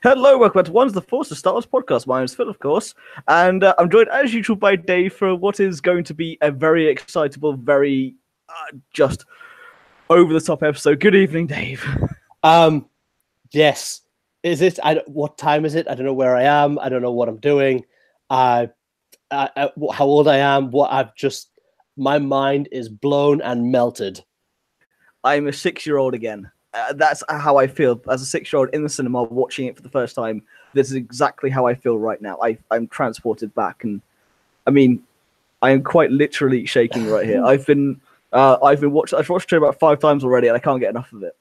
Hello, welcome to One's the Force, the Star Wars podcast. My name is Phil, of course, and I'm joined as usual by Dave for what is going to be a very excitable, very just over the top episode. Good evening, Dave. Yes. Is it? What time is it? I don't know where I am. I don't know what I'm doing. How old I am. My mind is blown and melted. I'm a 6-year-old again. That's how I feel as a 6-year-old in the cinema watching it for the first time. This is exactly how I feel right now. I'm transported back, and I mean, I am quite literally shaking right here. I've watched it about 5 times already, and I can't get enough of it.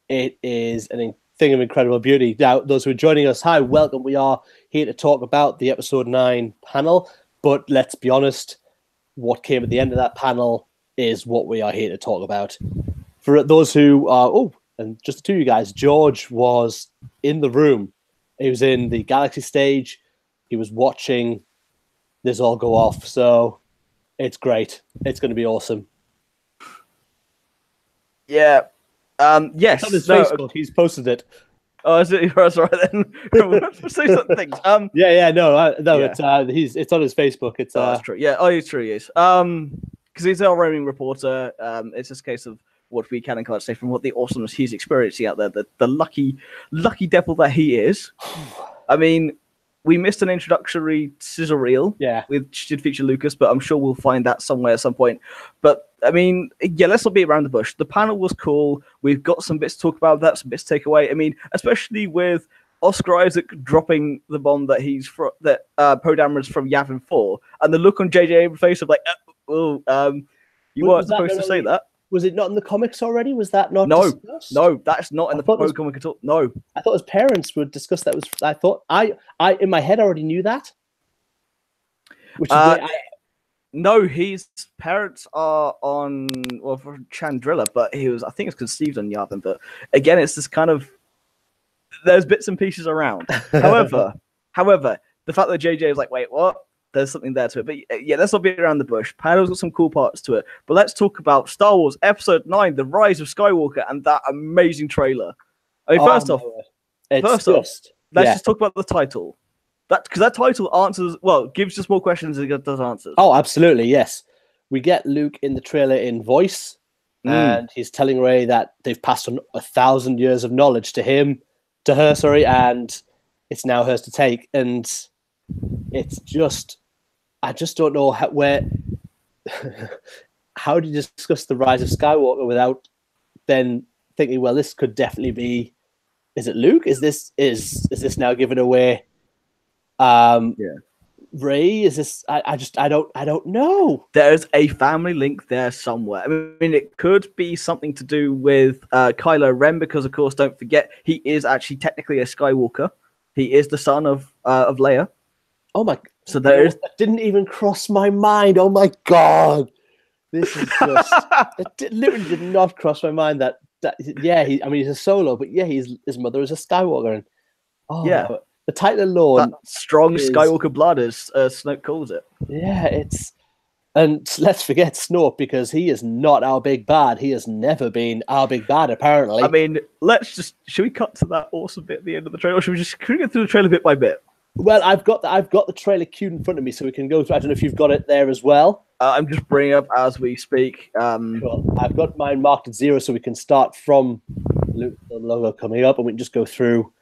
It is a thing of incredible beauty. Now, those who are joining us, hi, welcome. We are here to talk about the episode 9 panel, but let's be honest, what came at the end of that panel is what we are here to talk about. For those who are, and just the two of you guys, George was in the room. He was in the Galaxy stage. He was watching this all go off. So it's great. It's going to be awesome. Yeah. Yes. It's on his Facebook. He's posted it. Oh, is it? That's right then. Say certain things. It's on his Facebook. It's that's true. Yeah. Oh, it's true. He is. Because he's our roaming reporter. It's just a case of what we can and can't say from what the awesomeness he's experiencing out there. The lucky devil that he is. I mean, we missed an introductory sizzle reel. Yeah. Which did feature Lucas, but I'm sure we'll find that somewhere at some point. But I mean, yeah, let's not beat around the bush. The panel was cool. We've got some bits to talk about. Some bits to take away. I mean, especially with Oscar Isaac dropping the bomb that he's Poe Dameron's from Yavin 4, and the look on JJ Abrams' face of like, you weren't supposed to say that. Was it not in the comics already? Was that not discussed? No, that's not in the Poe comic at all. No. I thought his parents would discuss that. I in my head already knew that. Which is no, his parents are on for Chandrilla, but I think it's conceived on Yavin. But again, it's this kind of there's bits and pieces around. However, the fact that JJ is like, wait, what? There's something there to it. But yeah, let's not beat around the bush. Panel's got some cool parts to it. But let's talk about Star Wars Episode 9, The Rise of Skywalker, and that amazing trailer. I mean, let's just talk about the title. Because that title gives us more questions than it does answers. Oh, absolutely, yes. We get Luke in the trailer in voice, and he's telling Rey that they've passed on 1,000 years of knowledge to her, and it's now hers to take. And it's just, I just don't know how do you discuss the rise of Skywalker without then thinking, well, this could definitely be, is it Luke? Is this now giving away Rey? Is this, I don't know. There's a family link there somewhere. I mean, it could be something to do with Kylo Ren, because of course, don't forget, he is actually technically a Skywalker. He is the son of Leia. Oh my! So that didn't even cross my mind. Oh my god! This is just it literally did not cross my mind that he's a Solo, but yeah, his mother is a Skywalker, and the title alone, that strong Skywalker blood, as Snoke calls it. Yeah, and let's forget Snoke, because he is not our big bad. He has never been our big bad, apparently. I mean, should we cut to that awesome bit at the end of the trailer, or should we get through the trailer bit by bit? Well, I've got the trailer queued in front of me, so we can go through. I don't know if you've got it there as well. I'm just bringing up as we speak. Cool. I've got mine marked at 0, so we can start from the logo coming up, and we can just go through,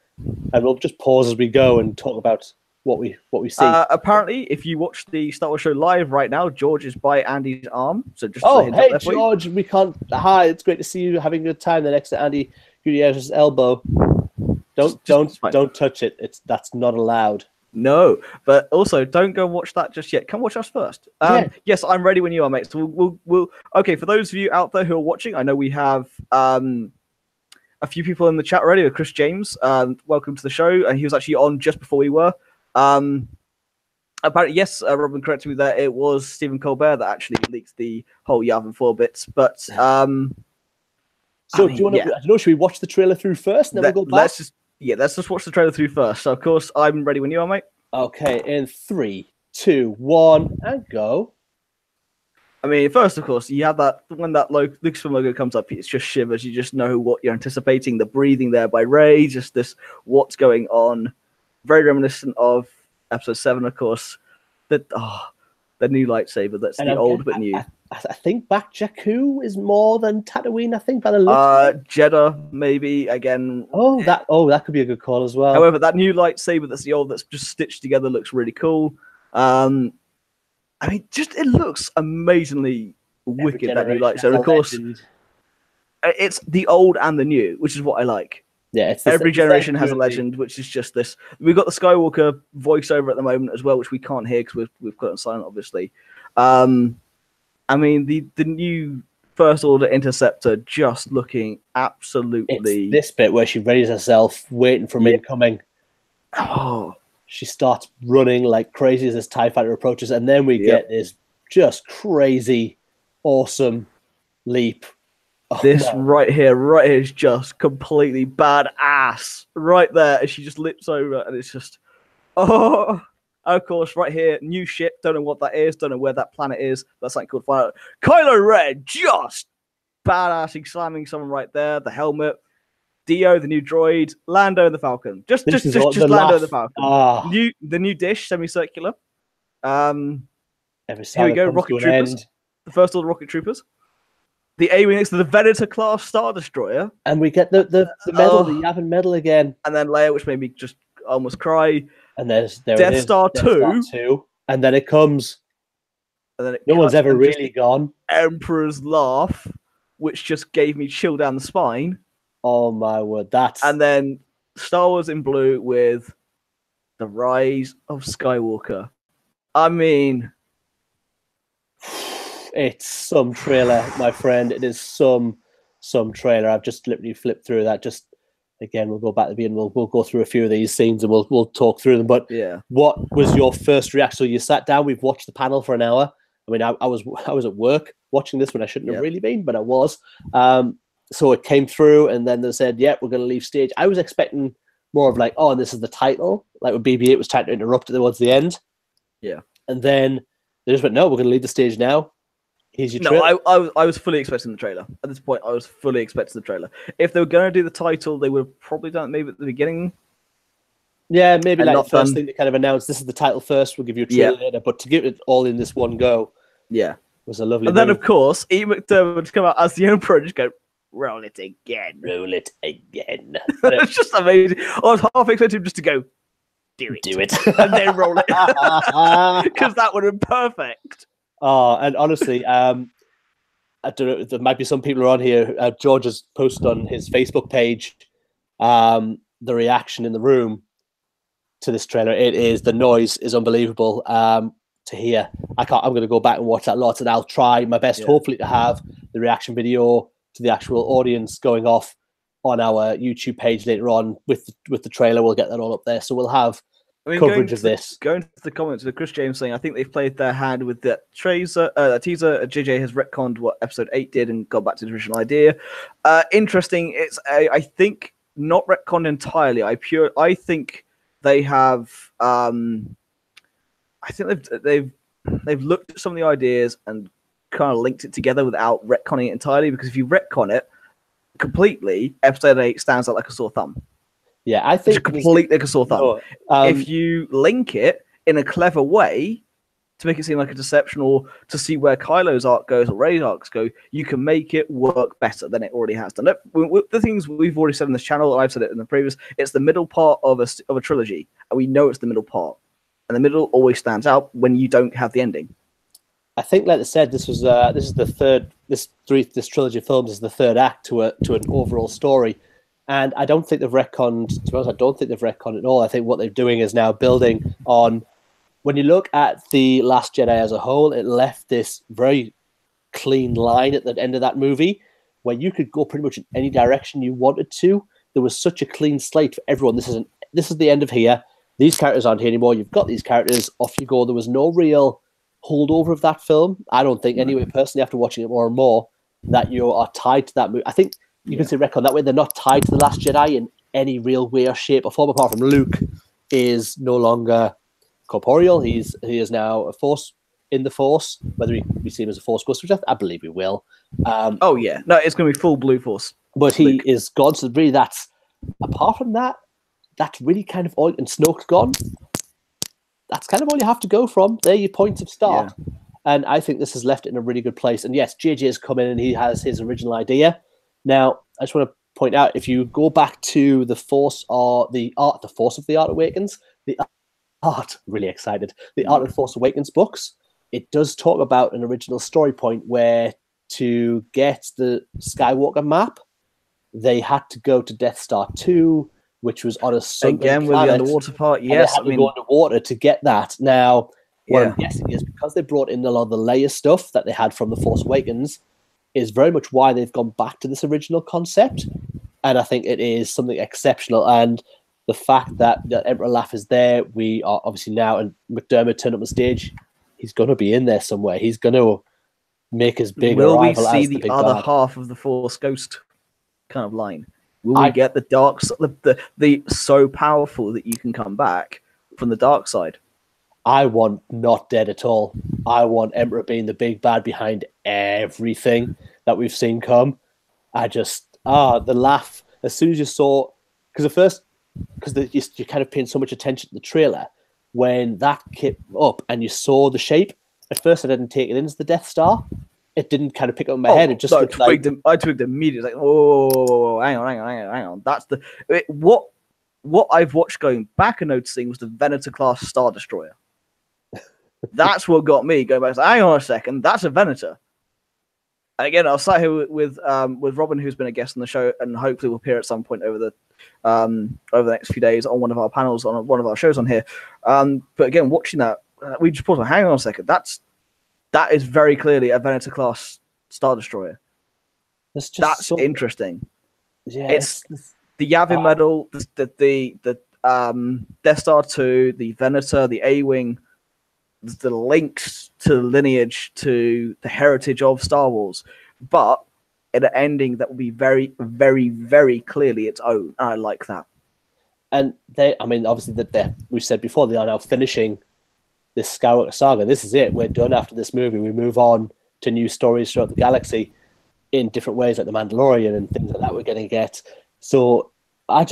and we'll just pause as we go and talk about what we see. Apparently, if you watch the Star Wars show live right now, George is by Andy's arm. So just hey George, we can't. Hi, it's great to see you having a good time. The next to Andy Gutierrez's elbow. Don't touch it. That's not allowed. No, but also don't go watch that just yet. Come watch us first. Yes, I'm ready when you are, mate. So we'll okay. For those of you out there who are watching, I know we have a few people in the chat already. Chris James, welcome to the show. And he was actually on just before we were. Apparently, yes, Robin corrected me there. It was Stephen Colbert that actually leaked the whole Yavin 4 bits, but. Do you want to? I don't know. Should we watch the trailer through first, and then we'll go back? Let's just watch the trailer through first. So, of course, I'm ready when you are, mate. Okay, in 3, 2, 1, and go. I mean, first, of course, you have that when that Lucasfilm logo comes up, it's just shivers. You just know what you're anticipating. The breathing there by Rey, just this what's going on. Very reminiscent of Episode 7, of course. The new lightsaber. That's the old but new. I think back Jakku is more than Tatooine. I think by the looks. Jeddah maybe again. That could be a good call as well. However, that new lightsaber that's the old that's just stitched together looks really cool. I mean, just it looks amazingly wicked, that new lightsaber. Of course, it's the old and the new, which is what I like. Yeah, every generation has a legend, which is just this. We've got the Skywalker voiceover at the moment as well, which we can't hear because we've got it on silent, obviously. I mean, the new First Order Interceptor just looking absolutely. It's this bit where she readies herself, waiting for him incoming. Oh. She starts running like crazy as this TIE fighter approaches, and then we get this just crazy, awesome leap. Right here is just completely badass. Right there, as she just lips over, and it's just, of course, right here, new ship. Don't know what that is. Don't know where that planet is. That's something called Fire. Kylo Ren just badassing, slamming someone right there. The helmet. Dio, the new droid, Lando and the Falcon. Just Lando and the Falcon. The new dish, semicircular. Here we go, rocket troopers. The First Order rocket troopers. The A-Wings, the Venator class Star Destroyer. And we get the medal, the Yavin medal again. And then Leia, which made me just almost cry. And there Death Star 2. And then it comes. And then no one's ever really gone. Emperor's Laugh, which just gave me chill down the spine. Oh my word, and then Star Wars in blue with the Rise of Skywalker. I mean, it's some trailer, my friend. It is some trailer. I've just literally flipped through that. Just again, we'll go back to the beginning. We'll go through a few of these scenes and we'll talk through them. But yeah, what was your first reaction? So you sat down. We've watched the panel for an hour. I mean, I was at work watching this when I shouldn't have really been, but I was. So it came through, and then they said, "Yeah, we're going to leave stage." I was expecting more of like, "Oh, and this is the title," like when BB-8 was trying to interrupt it towards the end. Yeah, and then they just went, "No, we're going to leave the stage now." Here's your trailer. I was fully expecting the trailer. At this point, I was fully expecting the trailer. If they were going to do the title, they would have probably done it maybe at the beginning. Yeah, maybe like the first thing they kind of announced, this is the title first. We'll give you a trailer later, but to give it all in this one go, was a lovely. And then, of course, Ian McDermott would come out as the Emperor and just go, roll it again. Roll it again. It's just amazing. I was half expecting him just to go, do it. And then roll it. Because that would have been perfect. Oh, and honestly, I don't know, there might be some people who are on here. George has posted on his Facebook page the reaction in the room to this trailer. The noise is unbelievable to hear. I'm going to go back and watch that lots, and I'll try my best, hopefully, to have the reaction video to the actual audience going off on our YouTube page later on with the trailer. We'll get that all up there, so we'll have coverage of this. Going to the comments with Chris James saying, I think they've played their hand with the teaser. JJ has retconned what Episode 8 did and got back to the original idea. Interesting. It's I think not retconned entirely. I think they have. I think they've looked at some of the ideas and kind of linked it together without retconning it entirely, because if you retcon it completely, Episode 8 stands out like a sore thumb. Yeah, I think completely like a sore thumb. If you link it in a clever way to make it seem like a deception, or to see where Kylo's arc goes or Rey's arcs go, you can make it work better than it already has done. The things we've already said on this channel, and I've said it in the previous, it's the middle part of a trilogy, and we know it's the middle part, and the middle always stands out when you don't have the ending. I think, like I said, this is the third. This trilogy of films is the third act to an overall story, and I don't think they've retconned. To be honest, I don't think they've retconned at all. I think what they're doing is now building on. When you look at the Last Jedi as a whole, it left this very clean line at the end of that movie, where you could go pretty much in any direction you wanted to. There was such a clean slate for everyone. This is the end of here. These characters aren't here anymore. You've got these characters. Off you go. There was no real holdover of that film. I don't think, anyway, personally, after watching it more and more, that you are tied to that movie. I think you can say retcon that way. They're not tied to The Last Jedi in any real way or shape or form, apart from Luke is no longer corporeal. He is now a Force in the Force, whether we see him as a Force ghost, which I believe we will. Oh yeah, no, it's going to be full Blue Force. But he is gone, so really apart from that, that's really kind of all. And Snoke's gone. That's kind of all you have to go from. They're your points of start. Yeah. And I think this has left it in a really good place. And yes, JJ has come in and he has his original idea. Now, I just want to point out, if you go back to the Force of the Art Awakens, the Art of Force Awakens books, it does talk about an original story point where to get the Skywalker map, they had to go to Death Star 2, which was on a sunken again with planet, the underwater part. Yes, they had to go underwater to get that. Now, what I'm guessing is because they brought in a lot of the Leia stuff that they had from the Force Awakens, is very much why they've gone back to this original concept. And I think it is something exceptional. And the fact that Emperor Laff is there, we are obviously now, and McDermott turned up on stage, he's going to be in there somewhere. He's going to make his big arrival as the big bad. Will we see the other half of the Force Ghost kind of line? Will we get the dark, the so powerful that you can come back from the dark side? I want not dead at all. I want Emperor being the big bad behind everything that we've seen come. The laugh as soon as you saw, because you're kind of paying so much attention to the trailer when that came up and you saw the shape. At first, I didn't take it in as the Death Star. It didn't kind of pick up in my head. It just I twigged immediately. Like, oh, hang on. That's what I've watched going back and noticing was the Venator class Star Destroyer. That's what got me going back. Hang on a second, that's a Venator. And again, I was sat here with Robin, who's been a guest on the show, and hopefully will appear at some point over the next few days on one of our panels on one of our shows on here. But again, watching that, we just paused. Hang on a second, that is very clearly a Venator class Star Destroyer. That's interesting. Yeah, it's the Yavin medal, the Death Star 2, the Venator, the A-Wing. The links to the lineage, to the heritage of Star Wars, but in an ending that will be very, very, very clearly its own. I like that. And obviously we said before, they are now finishing this Skywalker saga. This is it. We're done after this movie. We move on to new stories throughout the galaxy in different ways, like The Mandalorian and things like that we're going to get. So I'm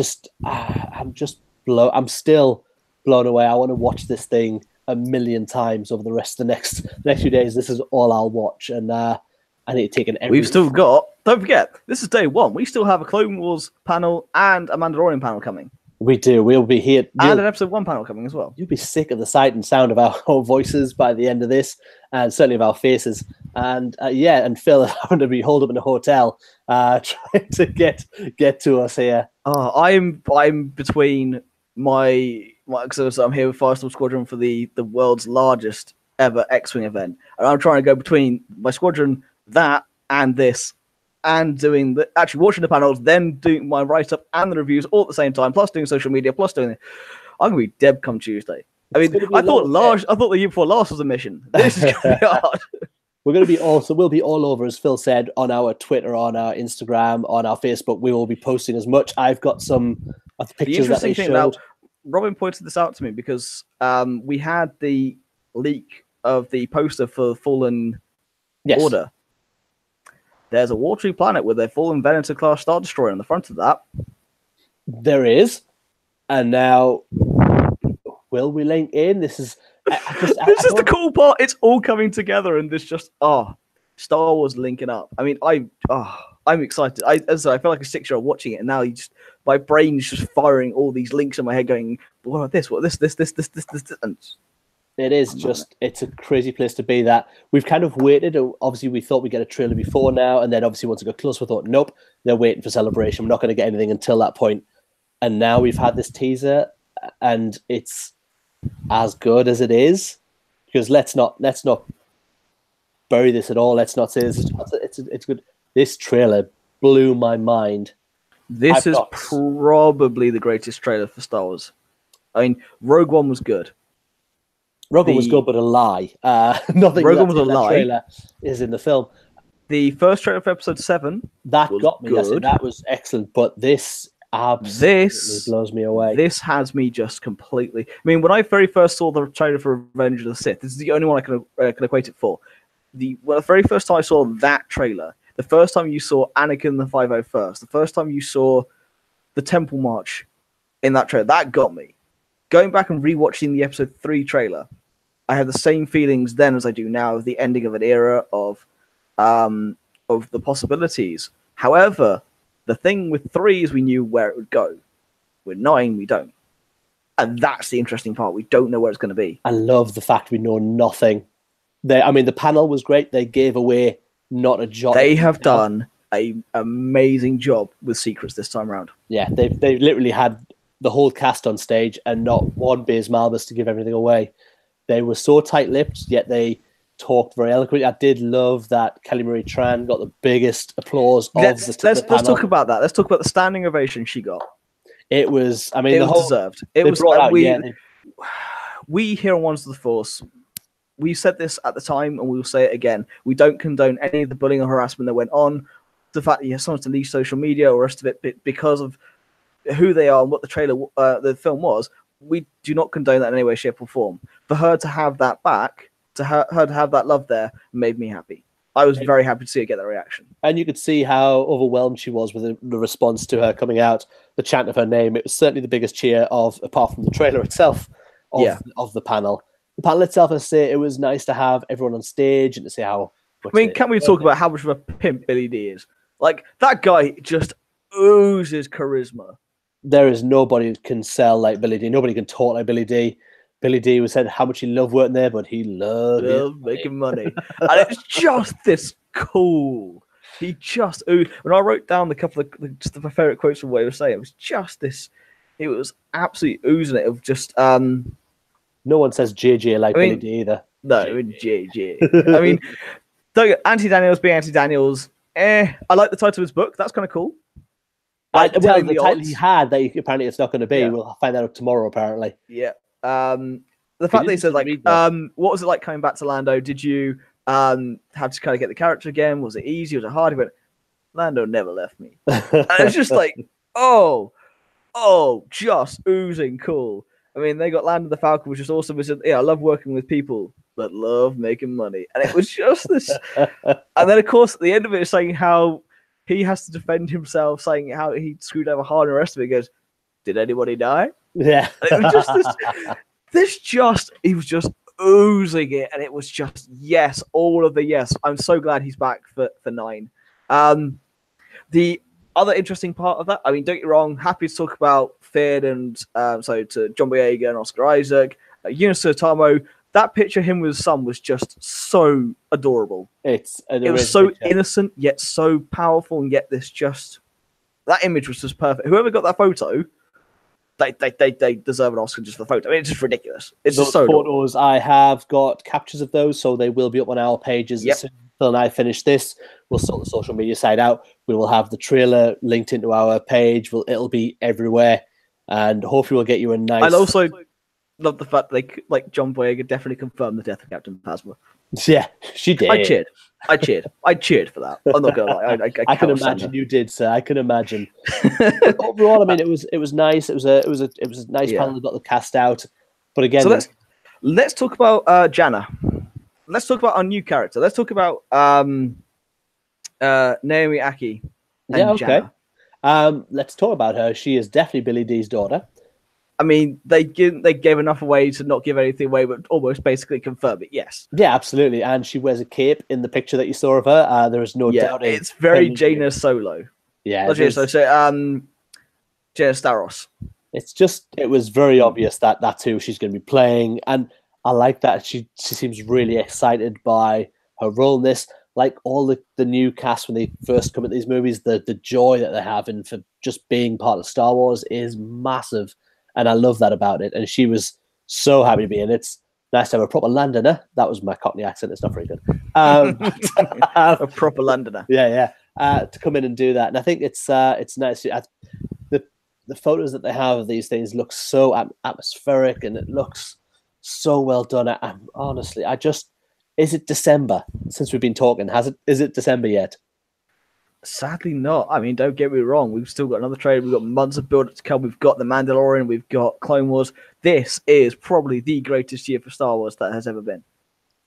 still blown away. I want to watch this thing a million times over the rest of the next few days. This is all I'll watch, and I need to take an. We've still got. Don't forget, this is day one. We still have a Clone Wars panel and a Mandalorian panel coming. We do. We'll be here, and an episode 1 panel coming as well. You'll be sick of the sight and sound of our own voices by the end of this, and certainly of our faces. And and Phil having to be holed up in a hotel, trying to get to us here. I'm between because I'm here with Firestorm Squadron for the world's largest ever X-Wing event. And I'm trying to go between my squadron, that, and this, and actually watching the panels, then doing my write-up and the reviews all at the same time, plus doing social media, plus doing it. I'm going to be Deb come Tuesday. I mean, I thought the year before last was a mission. This is going to be hard. We'll be all over, as Phil said, on our Twitter, on our Instagram, on our Facebook. We will be posting as much. I've got some of the pictures that they showed. Now, Robin pointed this out to me because we had the leak of the poster for Fallen Order. There's a watery planet with a Fallen Venator class Star Destroyer on the front of that. There is. And now, will we link in? This is the cool part. It's all coming together, and this just Star Wars linking up. I mean, I'm excited. I feel like a 6-year-old watching it, and now my brain's just firing all these links in my head, going, "What about this? What this?" And it is it's a crazy place to be. That we've kind of waited. Obviously, we thought we'd get a trailer before now, and then obviously once it got close, we thought, nope, they're waiting for Celebration. We're not going to get anything until that point. And now we've had this teaser, and it's as good as it is. Because let's not bury this at all. Let's not say this. It's good. This trailer blew my mind. This is probably the greatest trailer for Star Wars. I mean, Rogue One was good. Rogue One was good, but a lie. Nothing. Rogue One was a lie. Trailer is in the film. The first trailer for Episode 7 that got me. That was excellent. But this, absolutely blows me away. This has me just completely. I mean, when I very first saw the trailer for Revenge of the Sith, this is the only one I can equate it for. The very first time I saw that trailer, the first time you saw Anakin the 501st, the first time you saw the Temple March in that trailer, that got me. Going back and rewatching the Episode 3 trailer, I had the same feelings then as I do now of the ending of an era of the possibilities. However, the thing with 3 is we knew where it would go. With 9, we don't. And that's the interesting part. We don't know where it's going to be. I love the fact we know nothing. The panel was great. They gave away not a jot. They have done an amazing job with secrets this time around. Yeah, they literally had the whole cast on stage and not one Baze Malbus to give everything away. They were so tight-lipped, yet they talked very eloquently. I did love that Kelly Marie Tran got the biggest applause Let's talk about that. Let's talk about the standing ovation she got. It was, I mean, it was deserved. It was we here on Ones of the Force, we said this at the time and we will say it again. We don't condone any of the bullying or harassment that went on. The fact that someone to leave social media or rest of it because of who they are and what the trailer, the film was, we do not condone that in any way, shape, or form. For her to have that back, her to have that love there, made me happy. I was very happy to see her get that reaction. And you could see how overwhelmed she was with the response to her coming out, the chant of her name. It was certainly the biggest cheer apart from the trailer itself, of the panel. The panel itself, I say, it was nice to have everyone on stage and to see how... I mean, can we talk about how much of a pimp Billy D is? Like, that guy just oozes charisma. There is nobody who can sell like Billy D. Nobody can talk like Billy D. Billy D was said how much he loved working there, but he loved making money. And it's just this cool. He just when I wrote down the couple of just my favorite quotes from what he was saying, it was just this. It was absolutely oozing it of just. No one says JJ like Billy D either. No, JJ. I mean, Auntie Daniels being Auntie Daniels. I like the title of his book. That's kind of cool. The title he had that apparently it's not going to be. Yeah. We'll find that out tomorrow. Apparently. Yeah. The fact that he said like, what was it like coming back to Lando? Did you have to kind of get the character again? Was it easy? Was it hard? He went, Lando never left me. And it's just like, just oozing cool. I mean, they got Lando the Falcon, which is awesome. He said, I love working with people that love making money. And it was just this. And then, of course, at the end of it, is saying how he has to defend himself, saying how he screwed over hard and the rest of it. He goes, did anybody die? Yeah. And it was just he was just oozing it, and it was just yes, all of the yes. I'm so glad he's back for 9. The other interesting part of that, I mean, don't get me wrong, happy to talk about Finn and to John Boyega and Oscar Isaac, Eunice Tamo. That picture of him with his son was just so adorable. It was so innocent yet so powerful, and yet that image was just perfect. Whoever got that photo, they deserve an Oscar just for the photo. I mean, it's just ridiculous. It's those just so photos. Adorable. I have got captures of those, so they will be up on our pages. Yep. As soon as Phil and I finish this, we'll sort the social media side out. We will have the trailer linked into our page. It'll be everywhere, and hopefully we'll get you a nice. And also love the fact that John Boyega definitely confirmed the death of Captain Phasma. Yeah, she did. I cheered for that. I'm not gonna lie. I can imagine you did, sir. I can imagine. Overall, I mean, it was nice. It was a nice panel that got the cast out. But again, so let's talk about Jana. Let's talk about our new character. Let's talk about Naomi Aki. And Jana. Let's talk about her. She is definitely Billy D's daughter. I mean, they gave enough away to not give anything away, but almost basically confirm it. Yes. Yeah, absolutely. And she wears a cape in the picture that you saw of her. There is no doubt. It's very Jaina Solo. Yeah. Jaina Staros. It was very obvious that that's who she's going to be playing. And I like that she seems really excited by her role in this. Like all the new cast when they first come at these movies, the joy that they're having for just being part of Star Wars is massive. And I love that about it. And she was so happy to be in it. It's nice to have a proper Londoner. That was my Cockney accent. It's not very good. A proper Londoner. Yeah. To come in and do that. And I think it's nice. The photos that they have of these things look so atmospheric and it looks so well done. Honestly, is it December since we've been talking? Is it December yet? Sadly not. I mean, don't get me wrong. We've still got another trailer. We've got months of build-up to come. We've got The Mandalorian. We've got Clone Wars. This is probably the greatest year for Star Wars that has ever been.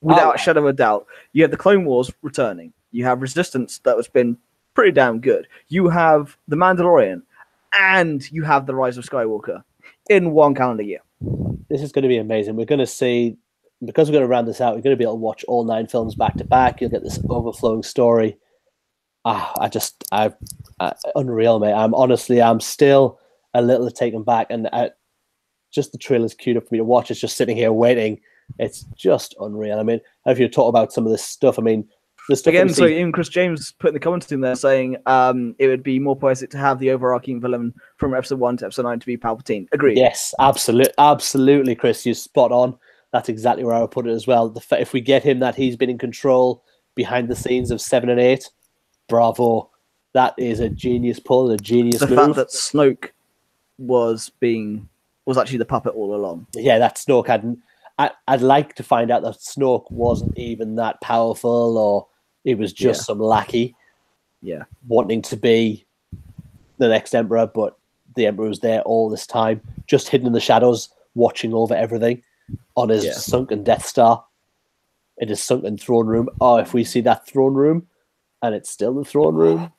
Without a shadow of a doubt. You have the Clone Wars returning. You have Resistance that has been pretty damn good. You have The Mandalorian. And you have The Rise of Skywalker in one calendar year. This is going to be amazing. We're going to see, because we're going to round this out, we're going to be able to watch all 9 films back to back. You'll get this overflowing story. Unreal, mate. I'm still a little taken back, and just the trailer's queued up for me to watch. It's just sitting here waiting. It's just unreal. I mean, if you talk about some of this stuff, I mean, the stuff again. So even Chris James put in the comments in there saying it would be more poetic to have the overarching villain from episode 1 to episode 9 to be Palpatine. Agreed. Yes, absolutely, Chris. You're spot on. That's exactly where I would put it as well. If we get him that he's been in control behind the scenes of 7 and 8. Bravo. That is a genius pull, a genius move. The fact that Snoke was actually the puppet all along. Yeah, that Snoke I'd like to find out that Snoke wasn't even that powerful, or he was just some lackey. Yeah. Wanting to be the next Emperor, but the Emperor was there all this time, just hidden in the shadows, watching over everything on his sunken Death Star, in his sunken throne room. Oh, if we see that throne room, and it's still the throne room.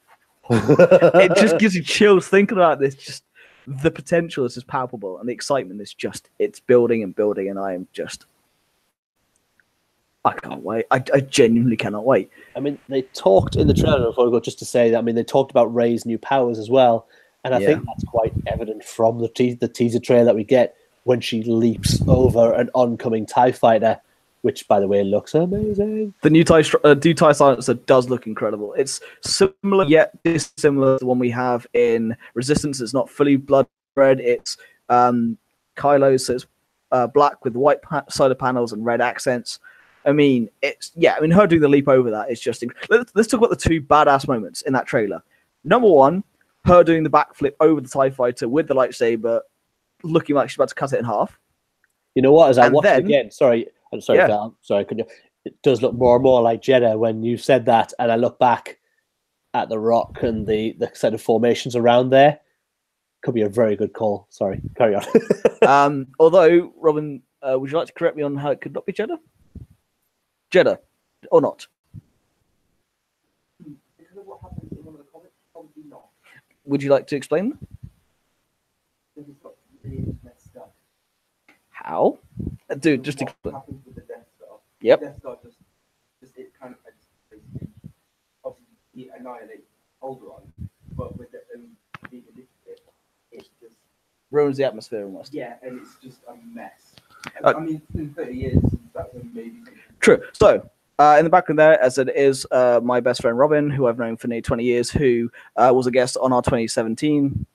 It just gives you chills thinking about this. Just the potential is just palpable, and the excitement is it's building and building, and I can't wait. I genuinely cannot wait. I mean, they talked in the trailer before we go, just to say that, I mean, they talked about Rey's new powers as well, and I think that's quite evident from the teaser trailer that we get when she leaps over an oncoming TIE fighter, which, by the way, looks amazing. The new TIE silencer does look incredible. It's similar yet dissimilar to the one we have in Resistance. It's not fully blood red. It's Kylo's, so it's black with white side panels and red accents. I mean, her doing the leap over that is just let's talk about the 2 badass moments in that trailer. Number 1, her doing the backflip over the TIE fighter with the lightsaber, looking like she's about to cut it in half. You know what? As I watch it again, I'm sorry, Phil. Sorry, it does look more and more like Jeddah when you said that, and I look back at the rock and the set of formations around there. Could be a very good call. Sorry, carry on. Although, Robin, would you like to correct me on how it could not be Jeddah? Jeddah, or not? Because of what happened in one of the comics, probably not. Would you like to explain? Because it's got really messed up. How? Dude, just explain. What happens with the Death Star? Yep. The Death Star just it kind of basically, obviously he annihilates Alderaan, but with the being addicted, it's just Ruins the atmosphere almost. and it's just a mess. I mean, in 30 years, that's maybe True. So, in the background there, as it is my best friend Robin, who I've known for nearly 20 years, who was a guest on our 2017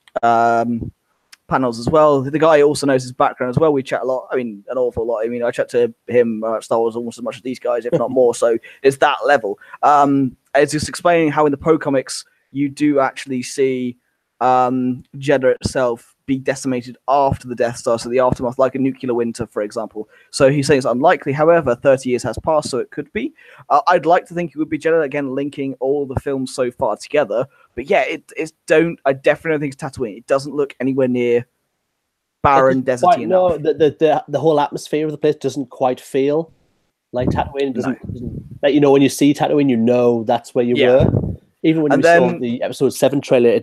panels as well. The guy also knows his background as well. We chat a lot. I mean, an awful lot. I mean, I chat to him about Star Wars almost as much as these guys, if not more. So it's that level. It's just explaining how in the Pro Comics you do actually see Jeddah itself be decimated after the Death Star, so the aftermath, like a nuclear winter, for example. So he's saying it's unlikely. However, 30 years has passed, so it could be. I'd like to think it would be Jeddah, again, linking all the films so far together. But yeah, I definitely don't think it's Tatooine. It doesn't look anywhere near barren, deserty enough. No, the whole atmosphere of the place doesn't quite feel like Tatooine. Doesn't, when you see Tatooine, you know that's where you were. Even when saw the episode 7 trailer,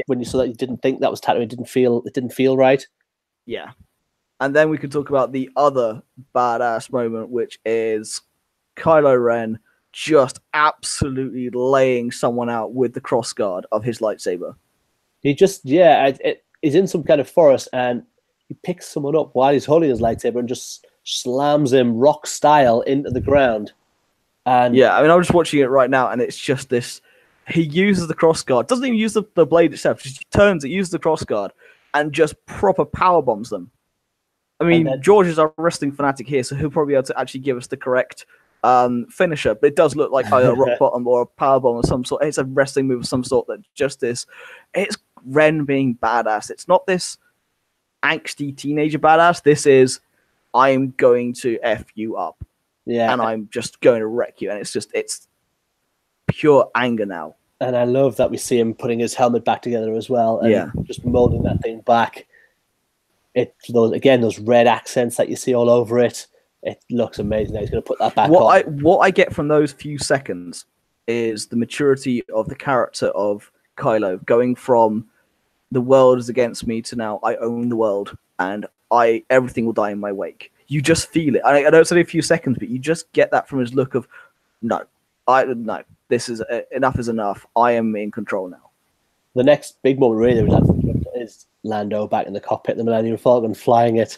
when you saw that, you didn't think that was Tatooine. It didn't feel right. Yeah. And then we could talk about the other badass moment, which is Kylo Ren just absolutely laying someone out with the crossguard of his lightsaber. He just, he's in some kind of forest and he picks someone up while he's holding his lightsaber and just slams him rock style into the ground. And yeah, I mean, I'm just watching it right now, and it's just this. He uses the crossguard, doesn't even use the blade itself, just turns it, uses the crossguard, and just proper power bombs them. I mean, George is our wrestling fanatic here, so he'll probably be able to actually give us the correct finisher, but it does look like either a rock bottom or a power bomb of some sort. It's a wrestling move of some sort that just is. It's Ren being badass. It's not this angsty teenager badass. This is, I'm going to F you up. Yeah. And I'm just going to wreck you. And it's pure anger now. And I love that we see him putting his helmet back together as well, and just molding that thing back. Those red accents that you see all over it. It looks amazing. He's going to put that back on. What I get from those few seconds is the maturity of the character of Kylo, going from the world is against me to now I own the world and everything will die in my wake. You just feel it. I know it's only a few seconds, but you just get that from his look of no. This is enough is enough. I am in control now. The next big moment really is Lando back in the cockpit, the Millennium Falcon, flying it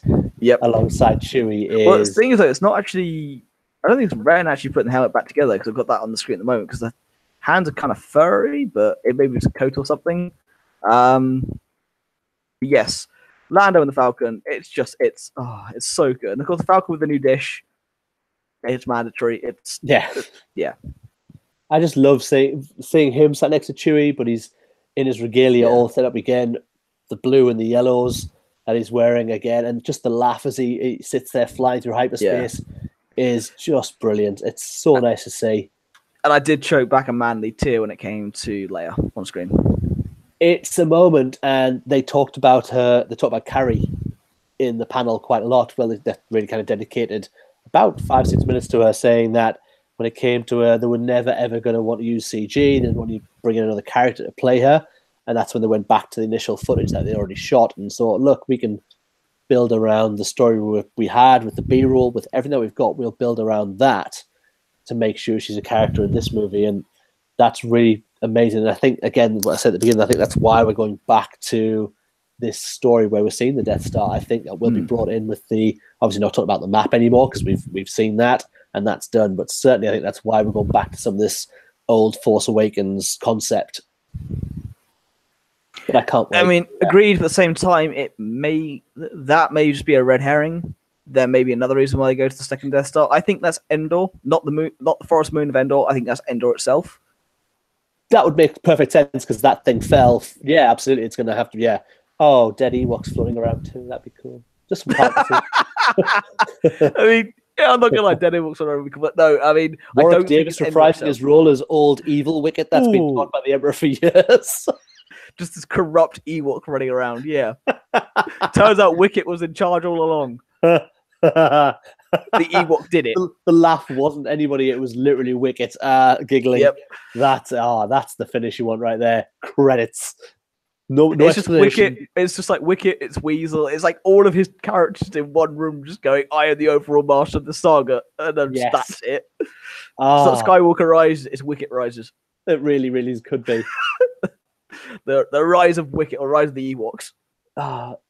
alongside Chewie. Well, the thing is, though, it's not actually. I don't think it's Ren actually putting the helmet back together because I've got that on the screen at the moment because the hands are kind of furry, but it maybe it's a coat or something. Yes, Lando and the Falcon. It's so good. And of course, the Falcon with the new dish. It's mandatory. Yeah. I just love seeing him sat next to Chewie, but he's in his regalia all set up again, the blue and the yellows that he's wearing again, and just the laugh as he sits there flying through hyperspace is just brilliant. It's so nice to see. And I did choke back a manly tear when it came to Leia on screen. It's a moment, and they talked about Carrie in the panel quite a lot. Well, they really kind of dedicated about 5-6 minutes to her, saying that when it came to her, they were never ever going to want to use CG. They didn't want to bring in another character to play her, and that's when they went back to the initial footage that they already shot and thought, look, we can build around the story we had with the B-roll, with everything that we've got. We'll build around that to make sure she's a character in this movie, and that's really amazing. And I think, again, what I said at the beginning, I think that's why we're going back to this story where we're seeing the Death Star. I think that will be brought in with the, obviously not talking about the map anymore because we've seen that and that's done, but certainly I think that's why we're going back to some of this old Force Awakens concept. But I can't wait. I mean, agreed. At the same time, that may just be a red herring. There may be another reason why they go to the second Death Star. I think that's Endor, not the moon, not the forest moon of Endor. I think that's Endor itself. That would make perfect sense because that thing fell. Yeah, absolutely. It's going to have to. Yeah. Oh, dead Ewoks floating around too. That'd be cool. Just some fantasy. I mean, yeah, I'm not gonna lie, dead Ewoks are over, but no, I mean, Warwick I don't Davis think reprising his role as old evil Wicket that's been taught by the Emperor for years. Just this corrupt Ewok running around. Yeah. Turns out Wicket was in charge all along. The Ewok did it. The laugh wasn't anybody; it was literally Wicket giggling. Yep. That's the finish you want right there. Credits. No it's just Wicket. It's just like Wicket. It's Weasel. It's like all of his characters in one room, just going, "I am the overall master of the saga," and then that's it. It's not Skywalker rises. It's Wicket rises. It really, really could be. The rise of Wicket or rise of the Ewoks.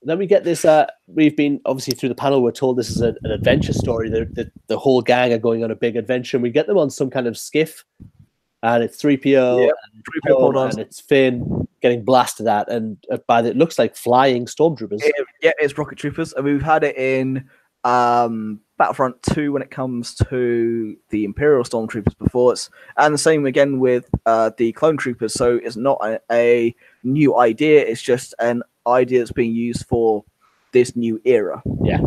Then we get this. We've been obviously through the panel. We're told this is an adventure story. The whole gang are going on a big adventure. And we get them on some kind of skiff, and it's 3PO, and it's Finn getting blasted at, and it looks like flying stormtroopers. It's rocket troopers, and we've had it in Battlefront 2 when it comes to the Imperial stormtroopers before. And the same again with the clone troopers. So it's not a new idea. It's just an idea that's being used for this new era. Yeah,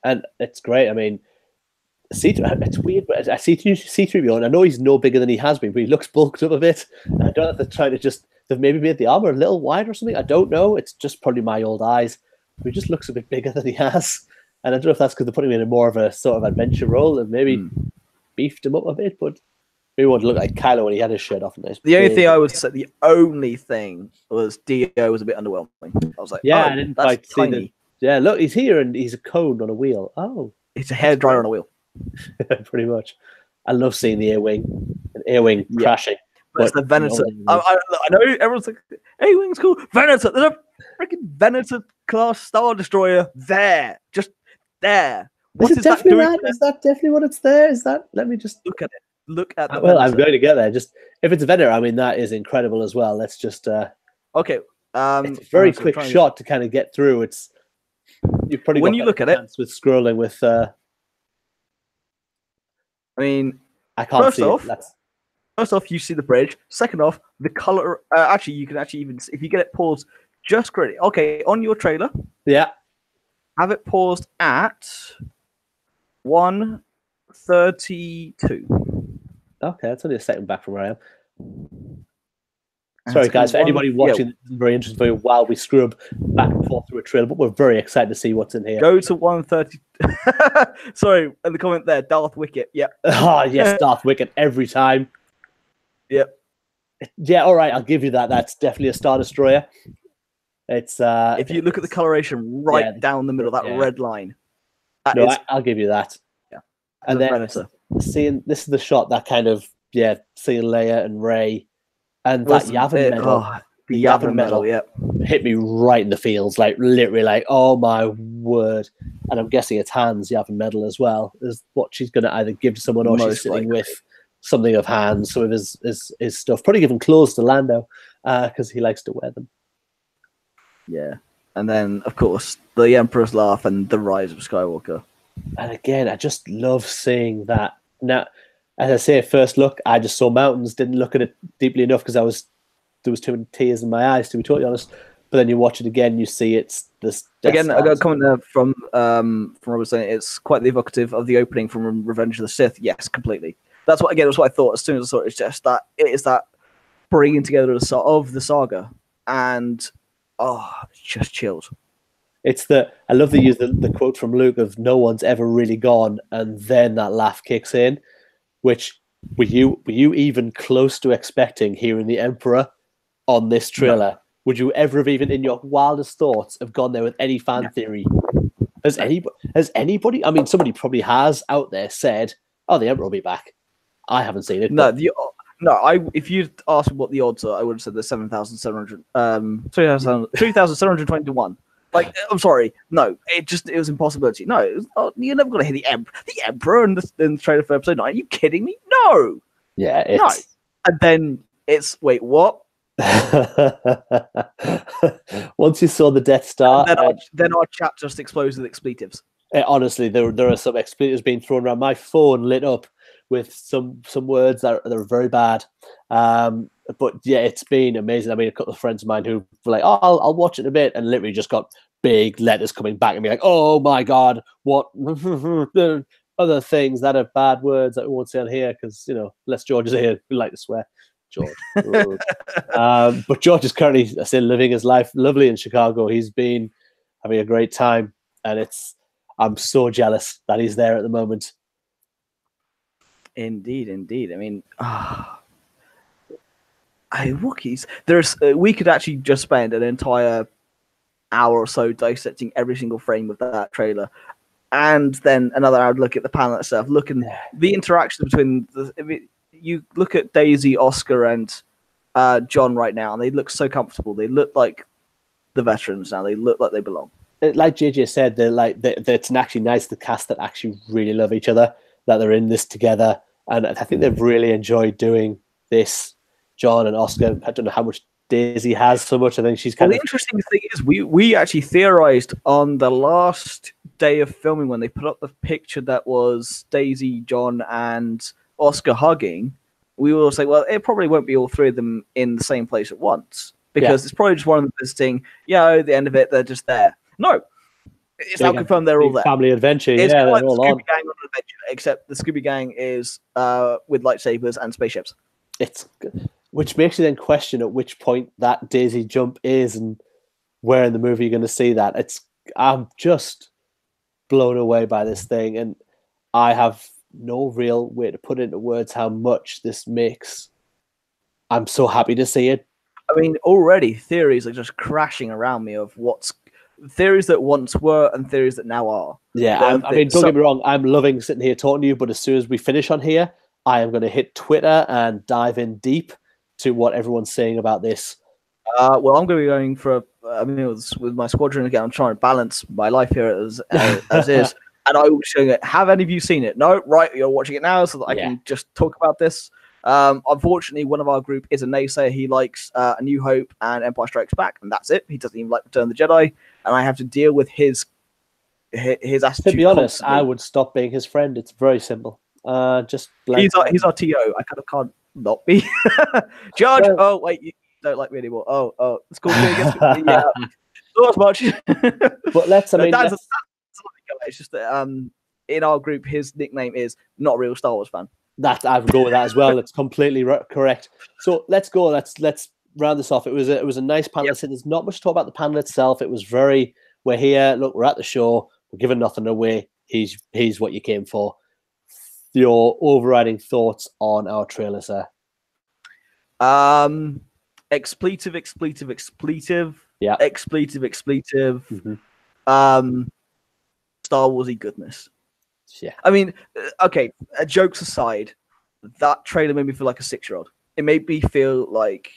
and it's great. I mean, it's weird, but I see C-3PO, and I know he's no bigger than he has been, but he looks bulked up a bit. And I don't know if they're trying to they've maybe made the armor a little wider or something. I don't know. It's just probably my old eyes. But he just looks a bit bigger than he has. And I don't know if that's because they're putting him in more of a sort of adventure role and maybe beefed him up a bit, but maybe want to look like Kylo when he had his shirt off. The only thing I would say, was Dio was a bit underwhelming. I was like, I didn't quite see that. Look, he's here and he's a cone on a wheel. Oh, it's a hairdryer on a wheel. Pretty much. I love seeing the A-wing crashing. But it's the Venator. I know everyone's like, A-wing's cool. Venator. There's a freaking Venator class Star Destroyer there. Just there. What is that definitely that? Is that definitely what it's there? Is that? Let me just look at it. Look at the Well, Venator. I'm going to get there. Just if it's a Venator, I mean that is incredible as well. Let's just okay. It's a very quick shot to kind of get through. It's you've probably when you look at it with scrolling with I mean, I can't see it. First off, you see the bridge. Second off, the color. Actually, you can even if you get it paused just correctly. Okay, on your trailer. Yeah. Have it paused at 1:32. Okay, that's only a second back from where I am. Sorry, guys, for anybody watching, this is very interesting for you while we scrub back and forth through a trailer, but we're very excited to see what's in here. Go to 130. Sorry, in the comment there, Darth Wicket. Yep. Oh, yes, Darth Wicket every time. Yep. Yeah, all right, I'll give you that. That's definitely a Star Destroyer. It's if you look at the coloration right down the middle, that red line. I'll give you that. Yeah. And then seeing this is the shot that kind of seeing Leia and Rey. And that Yavin medal, the Yavin medal, hit me right in the feels, like literally, like, oh my word! And I'm guessing it's Han's Yavin medal as well, is what she's going to either give to someone or she's sitting with something of Han's, some of his stuff. Probably giving clothes to Lando because he likes to wear them. Yeah, and then of course the Emperor's laugh and the rise of Skywalker. And again, I just love seeing that now. As I say, at first look, I just saw mountains, didn't look at it deeply enough because there was too many tears in my eyes, to be totally honest. But then you watch it again, you see it's this. Again, I got a comment there from Robert saying it's quite the evocative of the opening from Revenge of the Sith. Yes, completely. That's what I thought as soon as I saw it. It's just that it is that bringing together of the saga, and it's just chilled. It's I love the use the quote from Luke of "No one's ever really gone," and then that laugh kicks in. Which were you even close to expecting hearing the Emperor on this trailer? No. Would you ever have even in your wildest thoughts have gone there with any fan theory? Has anybody? I mean, somebody probably has out there said, "Oh, the Emperor will be back." I haven't seen it. No, if you'd asked what the odds are, I would have said there's 3,721. Like, I'm sorry, no, it was impossibility. No, you're never going to hear the Emperor in the trailer for episode 9. Are you kidding me? No. Yeah, no. And then it's wait, what? Once you saw the Death Star, then our chat just explodes with expletives. Honestly, there are some expletives being thrown around. My phone lit up with some words that are very bad. But yeah, it's been amazing. I mean, a couple of friends of mine who were like, "Oh, I'll watch it in a bit," and literally just got big letters coming back and be like, "Oh my god, what other things that are bad words that we won't say on here?" Because less George is here. We like to swear, George. But George is currently still living his life, lovely in Chicago. He's been having a great time, and I'm so jealous that he's there at the moment. Indeed. I mean, Wookiees. We could actually just spend an entire hour or so dissecting every single frame of that trailer, and then another hour look at the panel itself, looking the interaction between you look at Daisy, Oscar, and John right now, and they look so comfortable. They look like the veterans now. They look like they belong. Like JJ said, it's actually nice the cast that actually really love each other, that they're in this together, and I think they've really enjoyed doing this. John and Oscar, I don't know how much Daisy has so much. I think she's kind of... The interesting thing is we actually theorized on the last day of filming when they put up the picture that was Daisy, John, and Oscar hugging. We were saying, well, it probably won't be all three of them in the same place at once because it's probably just one of them visiting. At the end of it, they're just there. No, it's now confirmed they're all there. Family adventure, it's they're like all the Scooby on. Gang on an adventure, except the Scooby Gang is with lightsabers and spaceships. Which makes you then question at which point that Daisy jump is and where in the movie you're going to see that. I'm just blown away by this thing, and I have no real way to put into words how much this makes. I'm so happy to see it. I mean, already theories are just crashing around me of what's theories that once were and theories that now are. Yeah, don't get me wrong. I'm loving sitting here talking to you, but as soon as we finish on here, I am going to hit Twitter and dive in deep to what everyone's saying about this. Well, I'm going to be going for with my squadron again. I'm trying to balance my life here as is, and I will be showing it. Have any of you seen it? No, right? You're watching it now, so that I can just talk about this. Unfortunately, one of our group is a naysayer. He likes A New Hope and Empire Strikes Back, and that's it. He doesn't even like Return of the Jedi, and I have to deal with his attitude. To be honest, constantly. I would stop being his friend. It's very simple. Just he's our TO. I kind of can't not be. George, oh wait, you don't like me anymore. Oh, it's cool. Yeah, not as much. But that's it's just that in our group, his nickname is Not a Real Star Wars Fan. That I would go with that as well. It's completely correct. So let's go. Let's round this off, it was a nice panel. Yep. There's not much to talk about the panel itself. It was very, we're here, look, we're at the show, we're giving nothing away. He's what you came for. Your overriding thoughts on our trailer, sir? Expletive. Yeah. Expletive. Mm-hmm. Star Warsy goodness. Yeah. I mean, okay, jokes aside, that trailer made me feel like a 6-year-old. It made me feel like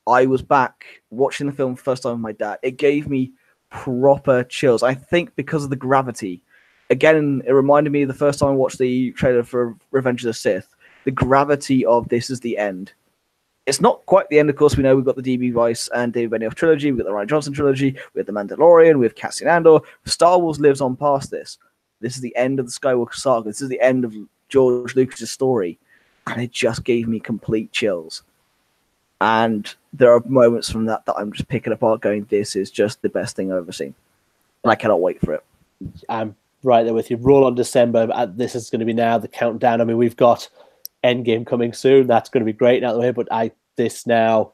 I was back watching the film for the first time with my dad. It gave me proper chills. I think because of the gravity. Again, it reminded me of the first time I watched the trailer for Revenge of the Sith. The gravity of this is the end. It's not quite the end, of course. We know we've got the D.B. Weiss and David Benioff trilogy. We've got the Rian Johnson trilogy. We have The Mandalorian. We have Cassian Andor. Star Wars lives on past this. This is the end of the Skywalker saga. This is the end of George Lucas' story. And it just gave me complete chills. And there are moments from that I'm just picking apart going, this is just the best thing I've ever seen. And I cannot wait for it. I'm right there with you. Roll on December. This is going to be now the countdown. I mean, we've got Endgame coming soon. That's going to be great out of the way. But this now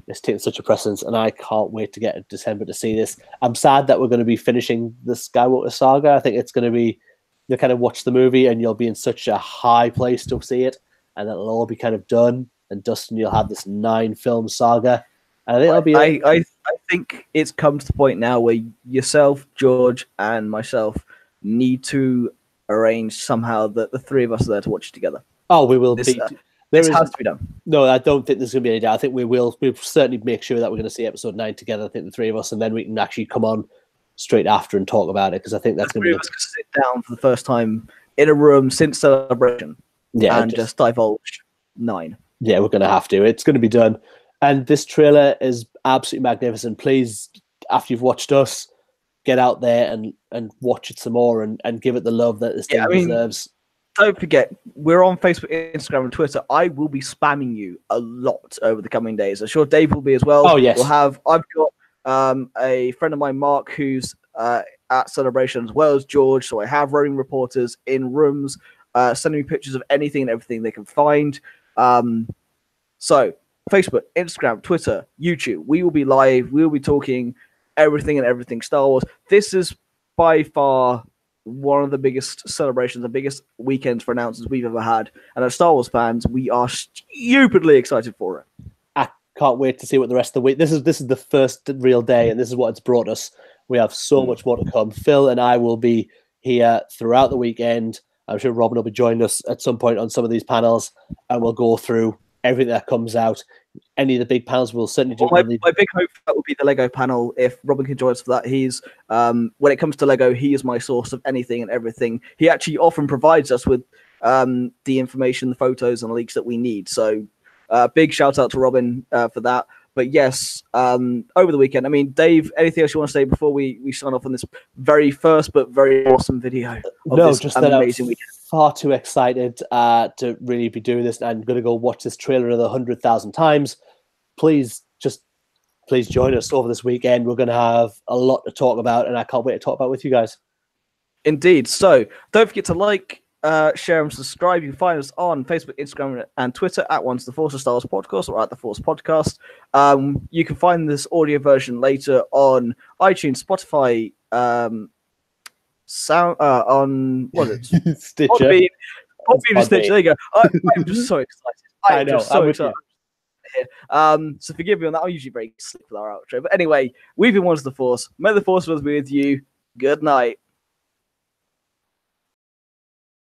is taking such a precedence, and I can't wait to get to December to see this. I'm sad that we're going to be finishing the Skywalker saga. I think it's going to be, you'll kind of watch the movie and you'll be in such a high place to see it, and it'll all be kind of done. And Dustin, you'll have this 9-film saga. And I think it'll be. I think it's come to the point now where yourself, George, and myself need to arrange somehow that the three of us are there to watch it together. Oh, we will. This has to be done. No, I don't think there's going to be any doubt. I think we will. We'll certainly make sure that we're going to see episode 9 together. I think the three of us, and then we can actually come on straight after and talk about it, because I think that's going to be. The three of us can sit down for the first time in a room since Celebration, and just divulge 9. Yeah, we're going to have to. It's going to be done. And this trailer is absolutely magnificent. Please, after you've watched us, get out there and watch it some more and give it the love that this thing deserves. Don't forget, we're on Facebook, Instagram, and Twitter. I will be spamming you a lot over the coming days. I'm sure Dave will be as well. Oh, yes. I've got a friend of mine, Mark, who's at Celebration, as well as George. So I have roving reporters in rooms sending me pictures of anything and everything they can find. So Facebook, Instagram, Twitter, YouTube, we will be live. We will be talking everything Star Wars. This is by far one of the biggest celebrations, the biggest weekends for announcements we've ever had. And as Star Wars fans, we are stupidly excited for it. I can't wait to see what the rest of the week. This is the first real day, and this is what it's brought us. We have so much more to come. Phil and I will be here throughout the weekend. I'm sure Robin will be joining us at some point on some of these panels, and we'll go through everything that comes out. Any of the big panels we'll certainly do. My big hope for that will be the Lego panel. If Robin can join us for that, he's when it comes to Lego, he is my source of anything and everything. He actually often provides us with the information, the photos, and leaks that we need. So big shout out to Robin for that. But yes, over the weekend. I mean, Dave, anything else you want to say before we sign off on this very first but very awesome video? No, just that amazing weekend. Far too excited to really be doing this. I'm going to go watch this trailer another 100,000 times. Please join us over this weekend. We're going to have a lot to talk about, and I can't wait to talk about it with you guys. Indeed. So don't forget to like, share, and subscribe. You can find us on Facebook, Instagram, and Twitter at Once the Force, Star Wars Podcast, or at the Force Podcast. You can find this audio version later on iTunes, Spotify, on what is it? Stitcher. Podbean and Stitcher. There you go. I'm just so excited. I'm just so excited. So forgive me on that. I'm usually very slick with our outro. But anyway, we've been Once the Force. May the Force be with you. Good night.